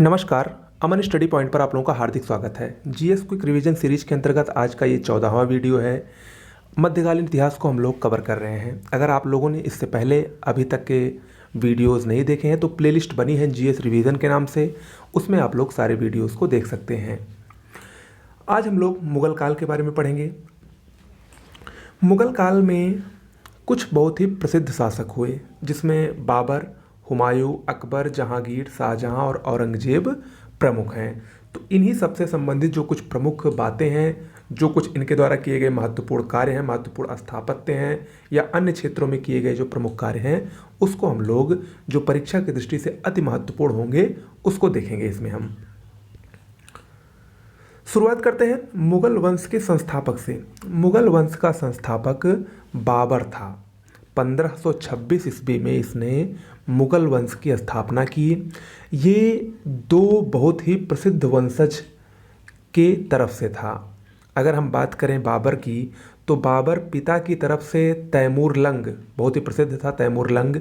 नमस्कार। अमन study point पर आप लोगों का हार्दिक स्वागत है। जीएस क्विक रिवीजन सीरीज के अंतर्गत आज का ये 14वां वीडियो है। मध्यकालीन इतिहास को हम लोग कवर कर रहे हैं। अगर आप लोगों ने इससे पहले अभी तक के वीडियोस नहीं देखे हैं तो प्लेलिस्ट बनी है जीएस रिवीजन के नाम से, उसमें आप लोग सारे वीडियोस को देख सकते हैं। आज हम लोग मुगल काल के बारे में पढ़ेंगे। मुगल काल में कुछ बहुत ही प्रसिद्ध शासक हुए, जिसमें बाबर, हुमायूं, अकबर, जहांगीर, शाहजहां और औरंगजेब प्रमुख हैं। तो इन्हीं सबसे संबंधित जो कुछ प्रमुख बातें हैं, जो कुछ इनके द्वारा किए गए महत्वपूर्ण कार्य हैं, महत्वपूर्ण स्थापत्य हैं या अन्य क्षेत्रों में किए गए जो प्रमुख कार्य हैं, उसको हम लोग जो परीक्षा की दृष्टि से अति महत्वपूर्ण होंगे उसको देखेंगे। इसमें हम शुरुआत करते हैं मुगल वंश के संस्थापक से। मुगल वंश का संस्थापक बाबर था। 1526 ईस्वी में इसने मुगल वंश की स्थापना की। ये दो बहुत ही प्रसिद्ध वंशज के तरफ से था। अगर हम बात करें बाबर की, तो बाबर पिता की तरफ से तैमूर लंग बहुत ही प्रसिद्ध था। तैमूर लंग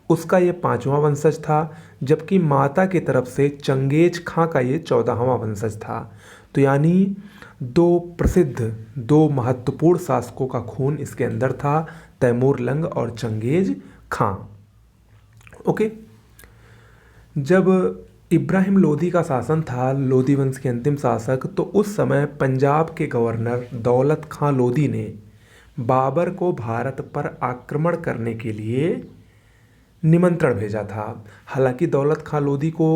उसका ये 5वां वंशज था, जबकि माता की तरफ से चंगेज खां का ये 14वां वंशज था। तो यानी दो प्रसिद्ध, दो महत्वपूर्ण शासकों का खून इसके अंदर था, तैमूर लंग और चंगेज खां। ओके। जब इब्राहिम लोदी का शासन था, लोदी वंश के अंतिम शासक, तो उस समय पंजाब के गवर्नर दौलत खां लोदी ने बाबर को भारत पर आक्रमण करने के लिए निमंत्रण भेजा था। हालांकि दौलत खां लोदी को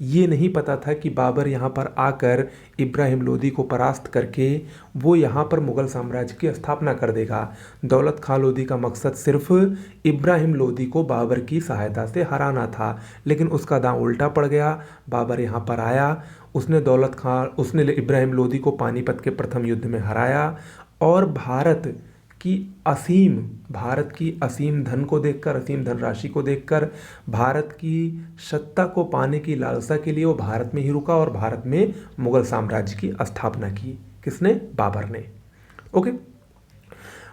ये नहीं पता था कि बाबर यहाँ पर आकर इब्राहिम लोदी को परास्त करके वो यहाँ पर मुग़ल साम्राज्य की स्थापना कर देगा। दौलत खां लोदी का मकसद सिर्फ इब्राहिम लोदी को बाबर की सहायता से हराना था, लेकिन उसका दांव उल्टा पड़ गया। बाबर यहाँ पर आया, उसने इब्राहिम लोदी को पानीपत के प्रथम युद्ध में हराया और भारत की असीम धन को देखकर, असीम धनराशि को देखकर, भारत की सत्ता को पाने की लालसा के लिए वो भारत में ही रुका और भारत में मुगल साम्राज्य की स्थापना की। किसने? बाबर ने। ओके।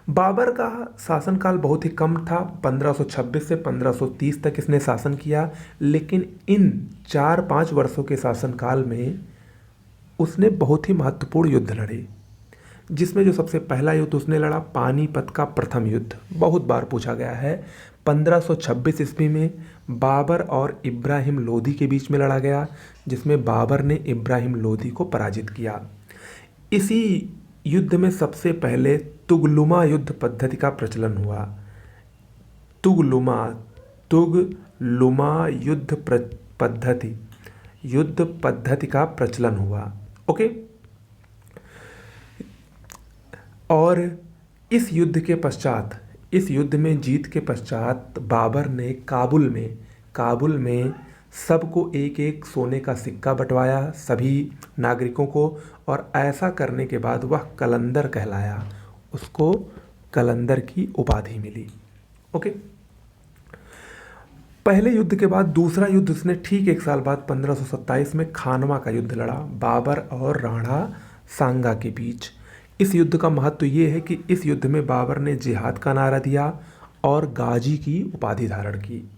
बाबर का शासनकाल बहुत ही कम था। 1526 से 1530 तक इसने शासन किया, लेकिन इन 4-5 वर्षों के शासनकाल में उसने बहुत ही महत्वपूर्ण युद्ध लड़े, जिसमें जो सबसे पहला युद्ध उसने लड़ा, पानीपत का प्रथम युद्ध, बहुत बार पूछा गया है। 1526 ईस्वी में बाबर और इब्राहिम लोदी के बीच में लड़ा गया, जिसमें बाबर ने इब्राहिम लोदी को पराजित किया। इसी युद्ध में सबसे पहले तुगलुमा युद्ध पद्धति का प्रचलन हुआ। तुगलुमा युद्ध पद्धति का प्रचलन हुआ। ओके। और इस युद्ध में जीत के पश्चात बाबर ने काबुल में सबको एक एक सोने का सिक्का बंटवाया, सभी नागरिकों को, और ऐसा करने के बाद वह कलंदर कहलाया। उसको कलंदर की उपाधि मिली। ओके। पहले युद्ध के बाद दूसरा युद्ध उसने ठीक 1 साल बाद 1527 में खानवा का युद्ध लड़ा, बाबर और राणा सांगा के बीच। इस युद्ध का महत्व ये है कि इस युद्ध में बाबर ने जिहाद का नारा दिया और गाजी की उपाधि धारण की।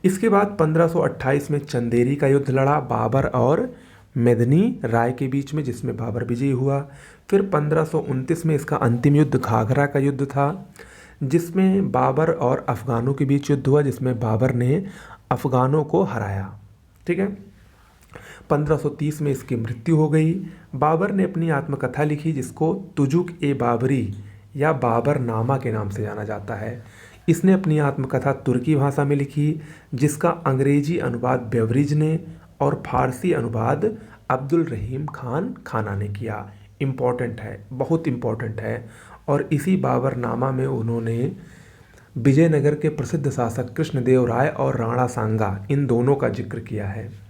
इसके बाद 1528 में चंदेरी का युद्ध लड़ा बाबर और मेदिनी राय के बीच में, जिसमें बाबर विजयी हुआ। फिर 1529 में इसका अंतिम युद्ध घाघरा का युद्ध था, जिसमें बाबर और अफ़गानों के बीच युद्ध हुआ, जिसमें बाबर ने अफ़गानों को हराया। ठीक है। 1530 में इसकी मृत्यु हो गई। बाबर ने अपनी आत्मकथा लिखी, जिसको तुजुक-ए-बाबरी या बाबरनामा के नाम से जाना जाता है। इसने अपनी आत्मकथा तुर्की भाषा में लिखी, जिसका अंग्रेजी अनुवाद बेवरिज ने और फारसी अनुवाद अब्दुल रहीम खान खाना ने किया। इम्पॉर्टेंट है, बहुत इम्पॉर्टेंट है। और इसी बाबरनामा में उन्होंने विजयनगर के प्रसिद्ध शासक कृष्णदेव राय और राणा सांगा, इन दोनों का जिक्र किया है।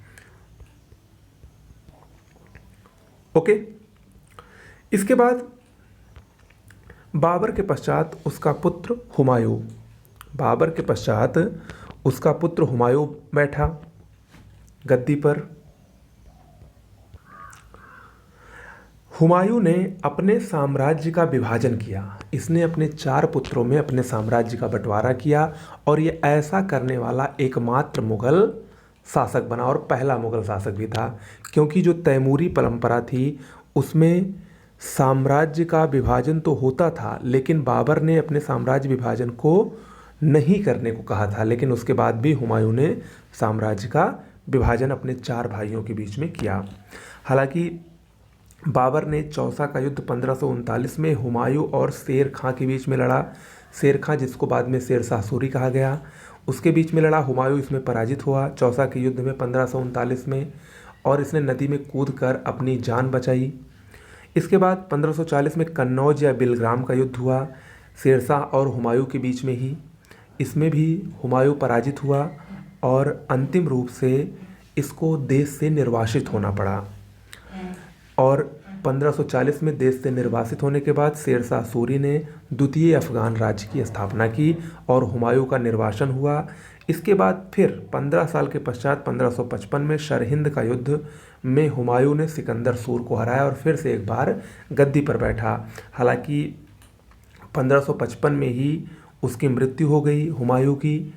ओके। इसके बाद बाबर के पश्चात उसका पुत्र हुमायूं बैठा गद्दी पर। हुमायूं ने अपने साम्राज्य का विभाजन किया। इसने अपने 4 पुत्रों में अपने साम्राज्य का बंटवारा किया और ये ऐसा करने वाला एकमात्र मुगल शासक बना और पहला मुगल शासक भी था, क्योंकि जो तैमूरी परंपरा थी उसमें साम्राज्य का विभाजन तो होता था, लेकिन बाबर ने अपने साम्राज्य विभाजन को नहीं करने को कहा था, लेकिन उसके बाद भी हुमायूं ने साम्राज्य का विभाजन अपने 4 भाइयों के बीच में किया। हालांकि बाबर ने चौसा का युद्ध 1539 में हुमायूं और शेर खां के बीच में लड़ा। शेर खां, जिसको बाद में शेरशाह सूरी कहा गया, उसके बीच में लड़ा। हुमायूं इसमें पराजित हुआ चौसा के युद्ध में 1539 में, और इसने नदी में कूदकर अपनी जान बचाई। इसके बाद 1540 में कन्नौज या बिलग्राम का युद्ध हुआ शेरशाह और हुमायूं के बीच में ही। इसमें भी हुमायूं पराजित हुआ और अंतिम रूप से इसको देश से निर्वासित होना पड़ा। और 1540 में देश से निर्वासित होने के बाद शेरशाह सूरी ने द्वितीय अफगान राज्य की स्थापना की और हुमायूं का निर्वासन हुआ। इसके बाद फिर 15 साल के पश्चात 1555 में सरहिंद का युद्ध में हुमायूं ने सिकंदर सूर को हराया और फिर से एक बार गद्दी पर बैठा। हालांकि 1555 में ही उसकी मृत्यु हो गई हुमायूं की।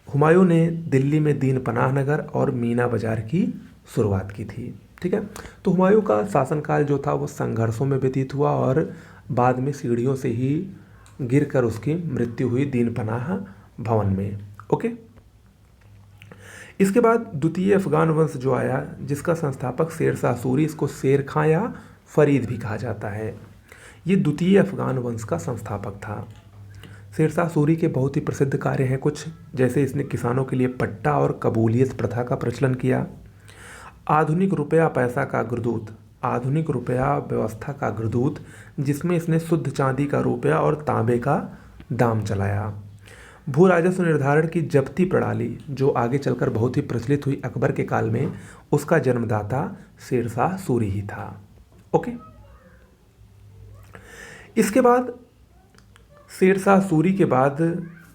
हुमायूं ने दिल्ली में दीन पनाह नगर और मीना बाजार की शुरुआत की थी। ठीक है, तो हुमायूं का शासनकाल जो था वो संघर्षों में व्यतीत हुआ और बाद में सीढ़ियों से ही गिरकर उसकी मृत्यु हुई दीन पनाह भवन में। ओके, इसके बाद द्वितीय अफगान वंश जो आया, जिसका संस्थापक शेरशाह सूरी, इसको शेर खां या फरीद भी कहा जाता है, ये द्वितीय अफगान वंश का संस्थापक था। शेरशाह सूरी के बहुत ही प्रसिद्ध कार्य हैं कुछ, जैसे इसने किसानों के लिए पट्टा और कबूलियत प्रथा का प्रचलन किया, आधुनिक रुपया पैसा का गुरदूत, आधुनिक रुपया व्यवस्था का गुरदूत, जिसमें इसने शुद्ध चांदी का रुपया और तांबे का दाम चलाया। भू राजस्व निर्धारण की जब्ती प्रणाली, जो आगे चलकर बहुत ही प्रचलित हुई अकबर के काल में, उसका जन्मदाता शेरशाह सूरी ही था। ओके, इसके बाद शेरशाह सूरी के बाद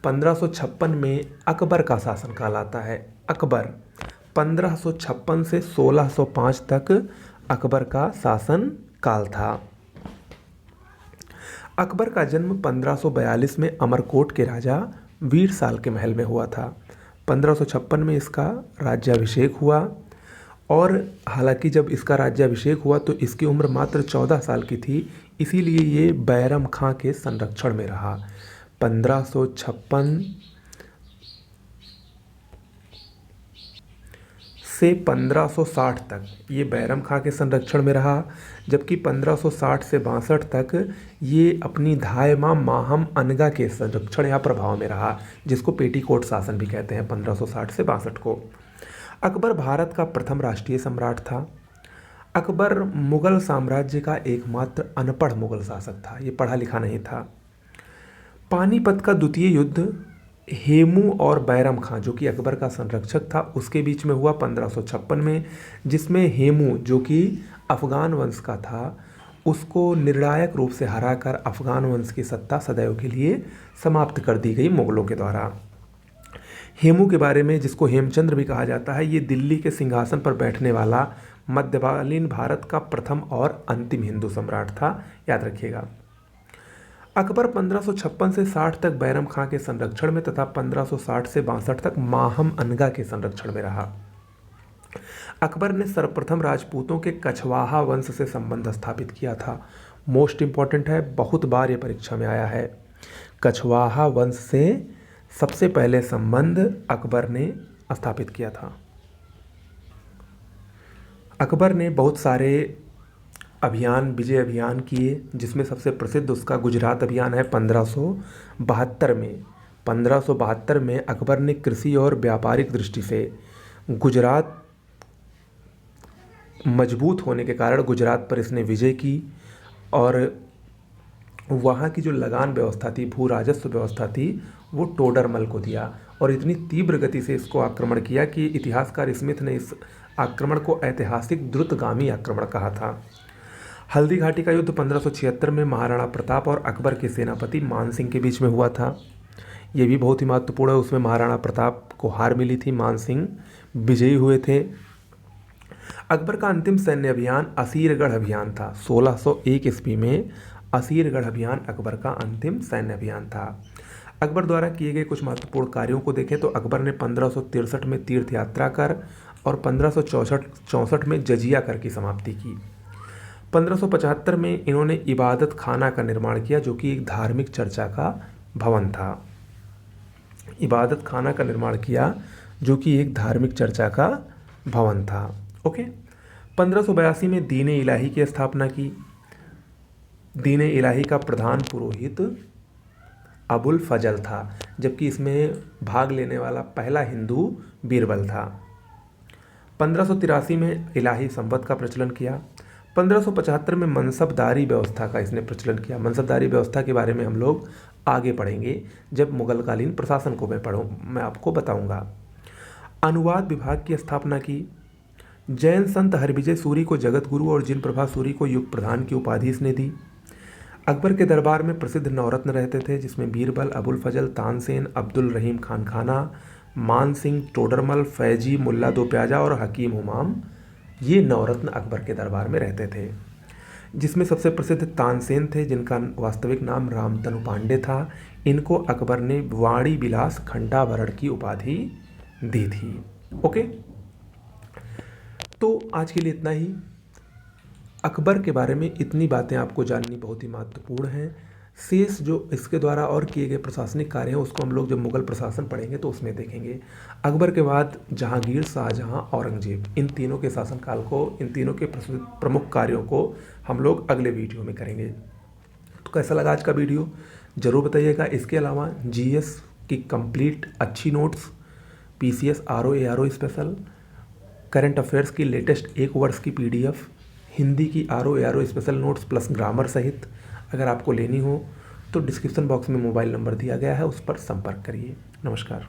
1556 में अकबर का शासनकाल आता है। अकबर 1556 से 1605 तक अकबर का शासन काल था। अकबर का जन्म 1542 में अमरकोट के राजा वीर साल के महल में हुआ था। 1556 में इसका राज्याभिषेक हुआ और हालांकि जब इसका राज्याभिषेक हुआ तो इसकी उम्र मात्र 14 साल की थी, इसीलिए ये बैरम खां के संरक्षण में रहा। 1556 से 1560 तक ये बैरम खां के संरक्षण में रहा, जबकि 1560 से 62 तक ये अपनी धाय मां माहम अनगा के संरक्षण या प्रभाव में रहा, जिसको पेटीकोट शासन भी कहते हैं 1560 से 62 को। अकबर भारत का प्रथम राष्ट्रीय सम्राट था। अकबर मुगल साम्राज्य का एकमात्र अनपढ़ मुगल शासक था, ये पढ़ा लिखा नहीं था। पानीपत का द्वितीय युद्ध हेमू और बैरम खां, जो कि अकबर का संरक्षक था, उसके बीच में हुआ 1556 में, जिसमें हेमू, जो कि अफगान वंश का था, उसको निर्णायक रूप से हराकर अफगान वंश की सत्ता सदैव के लिए समाप्त कर दी गई मुगलों के द्वारा। हेमू के बारे में, जिसको हेमचंद्र भी कहा जाता है, ये दिल्ली के सिंहासन पर बैठने वाला मध्यकालीन भारत का प्रथम और अंतिम हिंदू सम्राट था, याद रखिएगा। अकबर 1556 से 60 तक बैरम खां के संरक्षण में तथा 1560 से 62 तक माहम अनगा के संरक्षण में रहा। अकबर ने सर्वप्रथम राजपूतों के कछवाहा वंश से संबंध स्थापित किया था। मोस्ट इंपॉर्टेंट है, बहुत बार ये परीक्षा में आया है। कछवाहा वंश से सबसे पहले संबंध अकबर ने स्थापित किया था। अकबर ने बहुत सारे अभियान, विजय अभियान किए, जिसमें सबसे प्रसिद्ध उसका गुजरात अभियान है 1572 में। 1572 में अकबर ने कृषि और व्यापारिक दृष्टि से गुजरात मजबूत होने के कारण गुजरात पर इसने विजय की और वहाँ की जो लगान व्यवस्था थी, भू राजस्व व्यवस्था थी, वो टोडरमल को दिया और इतनी तीव्र गति से इसको आक्रमण किया कि इतिहासकार स्मिथ ने इस आक्रमण को ऐतिहासिक द्रुतगामी आक्रमण कहा था। हल्दी घाटी का युद्ध 1576 में महाराणा प्रताप और अकबर के सेनापति मान सिंह के बीच में हुआ था। ये भी बहुत ही महत्वपूर्ण है, उसमें महाराणा प्रताप को हार मिली थी, मान सिंह विजयी हुए थे। अकबर का अंतिम सैन्य अभियान असीरगढ़ अभियान था। 1601 ईस्वी में असीरगढ़ अभियान अकबर का अंतिम सैन्य अभियान था। अकबर द्वारा किए गए कुछ महत्वपूर्ण कार्यों को देखें तो अकबर ने 1563 में तीर्थ यात्रा कर और 1564 में जजिया कर की समाप्ति की। 1575 में इन्होंने इबादत खाना का निर्माण किया, जो कि एक धार्मिक चर्चा का भवन था। इबादत खाना का निर्माण किया जो कि एक धार्मिक चर्चा का भवन था। ओके। 1582 में दीन-ए इलाही की स्थापना की। दीन-ए इलाही का प्रधान पुरोहित अबुल फजल था, जबकि इसमें भाग लेने वाला पहला हिंदू बीरबल था। 1583 में इलाही संवत का प्रचलन किया। 1575 में मनसबदारी व्यवस्था का इसने प्रचलन किया। मनसबदारी व्यवस्था के बारे में हम लोग आगे पढ़ेंगे जब मुगलकालीन प्रशासन को मैं आपको बताऊंगा। अनुवाद विभाग की स्थापना की। जैन संत हरविजय सूरी को जगत गुरु और जिन प्रभा सूरी को युग प्रधान की उपाधि इसने दी। अकबर के दरबार में प्रसिद्ध नवरत्न रहते थे, जिसमें बीरबल, अबुल फजल, तानसेन, अब्दुल रहीम खान खाना, मान सिंह, टोडरमल, फैजी, मुल्ला दो प्याजा और हकीम हुमाम, ये नवरत्न अकबर के दरबार में रहते थे। जिसमें सबसे प्रसिद्ध तानसेन थे, जिनका वास्तविक नाम रामतनु पांडे था। इनको अकबर ने वाणी विलास खंडाभरण की उपाधि दी थी। ओके, तो आज के लिए इतना ही। अकबर के बारे में इतनी बातें आपको जाननी बहुत ही महत्वपूर्ण हैं। शेष जो इसके द्वारा और किए गए प्रशासनिक कार्य हैं उसको हम लोग जब मुगल प्रशासन पढ़ेंगे तो उसमें देखेंगे। अकबर के बाद जहांगीर, शाहजहां, औरंगजेब, इन तीनों के शासनकाल को, इन तीनों के प्रमुख कार्यों को हम लोग अगले वीडियो में करेंगे। तो कैसा लगा आज का वीडियो ज़रूर बताइएगा। इसके अलावा जीएस की कंप्लीट अच्छी notes, PCS RO ARO special, current affairs की लेटेस्ट 1 वर्ष की पीडीएफ, हिंदी की RO ARO special notes plus grammar सहित अगर आपको लेनी हो तो डिस्क्रिप्शन बॉक्स में मोबाइल नंबर दिया गया है, उस पर संपर्क करिए। नमस्कार।